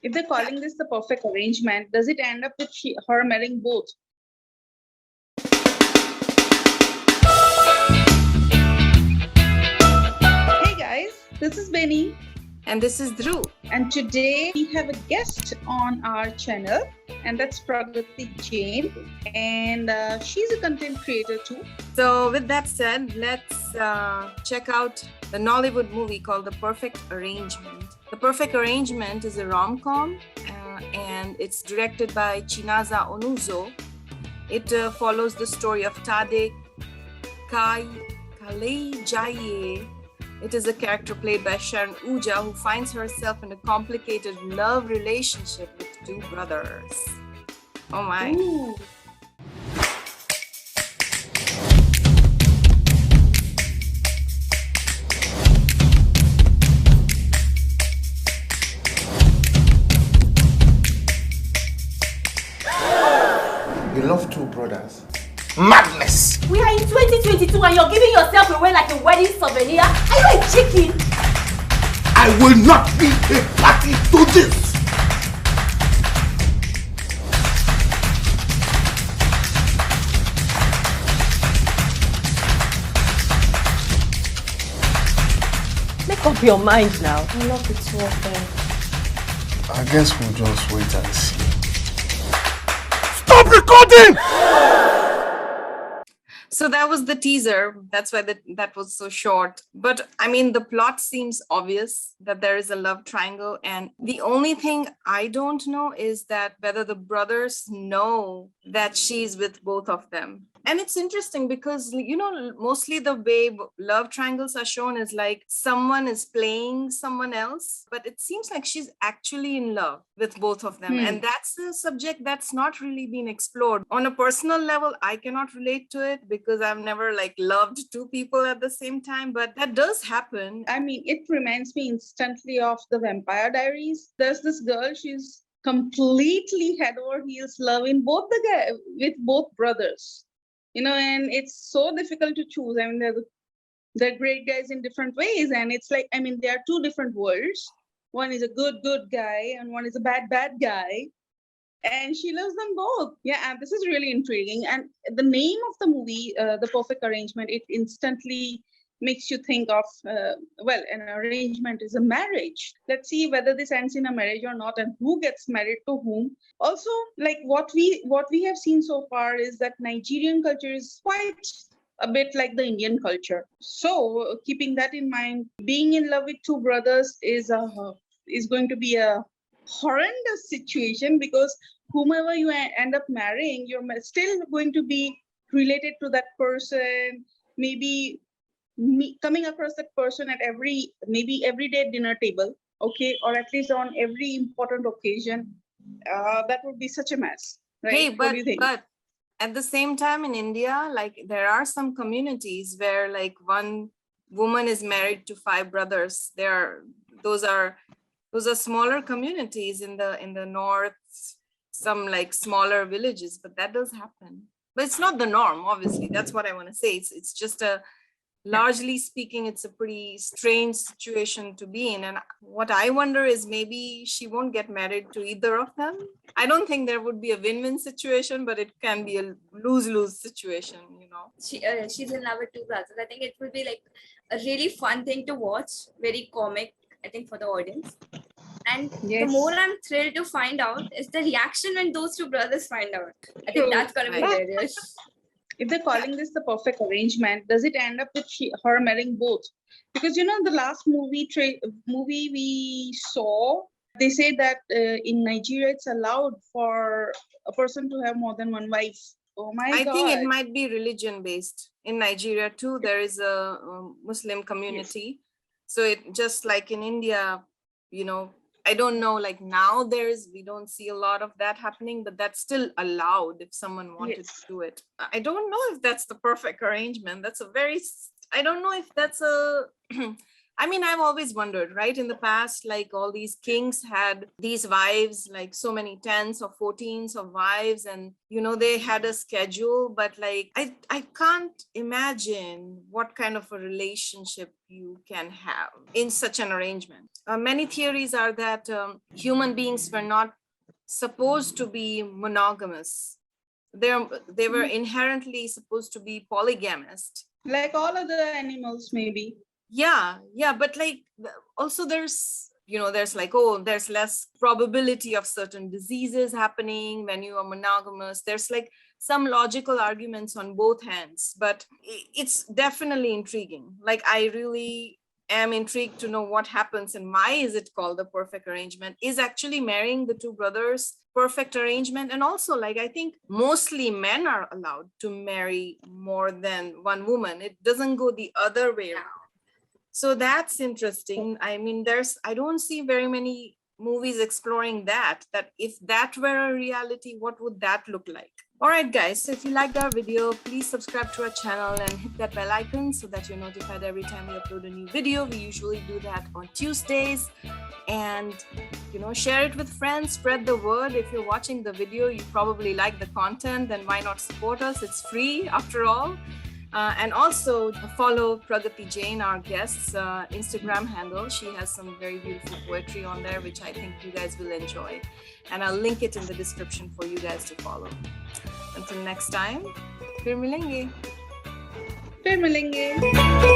If they're calling this the perfect arrangement, does it end up with her marrying both? Hey guys, this is Benny. And this is Dhruv. And today we have a guest on our channel, and that's Pragati Jain. And she's a content creator too. So with that said, let's check out the Nollywood movie called The Perfect Arrangement. The Perfect Arrangement is a rom-com and it's directed by Chinaza Onuzo. It follows the story of Tade Kalejaye. It is a character played by Sharon Uja, who finds herself in a complicated love relationship with two brothers. Oh my. Ooh. You love two brothers. Madness! We are in 2022 and you're giving yourself away like a wedding souvenir. Are you a chicken? I will not be a party to this! Make up your mind now. I love the two of them. I guess we'll just wait and see. Stop recording! So that was the teaser. That's why that was so short. But I mean, the plot seems obvious that there is a love triangle. And the only thing I don't know is that whether the brothers know that she's with both of them. And it's interesting because, you know, mostly the way love triangles are shown is like someone is playing someone else, but it seems like she's actually in love with both of them. And that's a subject that's not really been explored. On a personal level, I cannot relate to it because I've never like loved two people at the same time, but that does happen. I mean, it reminds me instantly of the Vampire Diaries. There's this girl, she's completely head over heels loving both with both brothers. You know, and it's so difficult to choose. I mean, they're great guys in different ways. And it's like, I mean, there are two different worlds. One is a good guy and one is a bad guy. And she loves them both. Yeah, and this is really intriguing. And the name of the movie, The Perfect Arrangement, it instantly makes you think of, well, an arrangement is a marriage. Let's see whether this ends in a marriage or not and who gets married to whom. Also, like what we have seen so far is that Nigerian culture is quite a bit like the Indian culture. So keeping that in mind, being in love with two brothers is going to be a horrendous situation because whomever you end up marrying, you're still going to be related to that person, maybe coming across that person at maybe everyday dinner table, okay, or at least on every important occasion. That would be such a mess, right? Hey, What do you think? but at the same time in India, like there are some communities where like one woman is married to five brothers. Those are smaller communities in the north, some like smaller villages, but that does happen. But it's not the norm, obviously. That's what I want to say. It's just largely speaking, it's a pretty strange situation to be in. And what I wonder is maybe she won't get married to either of them. I don't think there would be a win-win situation, but it can be a lose-lose situation, you know. She's in love with two brothers. I think it will be like a really fun thing to watch. Very comic, I think, for the audience. And the more I'm thrilled to find out is the reaction when those two brothers find out. I think that's going to be hilarious. If they're calling this the perfect arrangement, does it end up with her marrying both? Because, you know, the last movie we saw, they say that in Nigeria, it's allowed for a person to have more than one wife. Oh my God. I think it might be religion-based. In Nigeria too, there is a Muslim community. So it just like in India, you know, I don't know, like now we don't see a lot of that happening, but that's still allowed if someone wanted to do it. I don't know if that's the perfect arrangement. I don't know if that's a I mean, I've always wondered, right? In the past, like all these kings had these wives, like so many 10s or 14s of wives, and they had a schedule, but like I can't imagine what kind of a relationship you can have in such an arrangement. Many theories are that human beings were not supposed to be monogamous. They were inherently supposed to be polygamist. Like all other animals, maybe. Yeah, but like also there's like, oh, there's less probability of certain diseases happening when you are monogamous. There's like some logical arguments on both hands, but it's definitely intriguing. Like I really am intrigued to know what happens and why is it called the perfect arrangement. Is actually marrying the two brothers perfect arrangement? And also, like, I think mostly men are allowed to marry more than one woman. It doesn't go the other way around. So that's interesting. I mean, I don't see very many movies exploring that if that were a reality, what would that look like? All right, guys, so if you liked our video, please subscribe to our channel and hit that bell icon so that you're notified every time we upload a new video. We usually do that on Tuesdays. And, share it with friends, spread the word. If you're watching the video, you probably like the content, then why not support us? It's free after all. And also follow Pragati Jain, our guest's Instagram handle. She has some very beautiful poetry on there, which I think you guys will enjoy. And I'll link it in the description for you guys to follow. Until next time, Fir milenge. Fir milenge.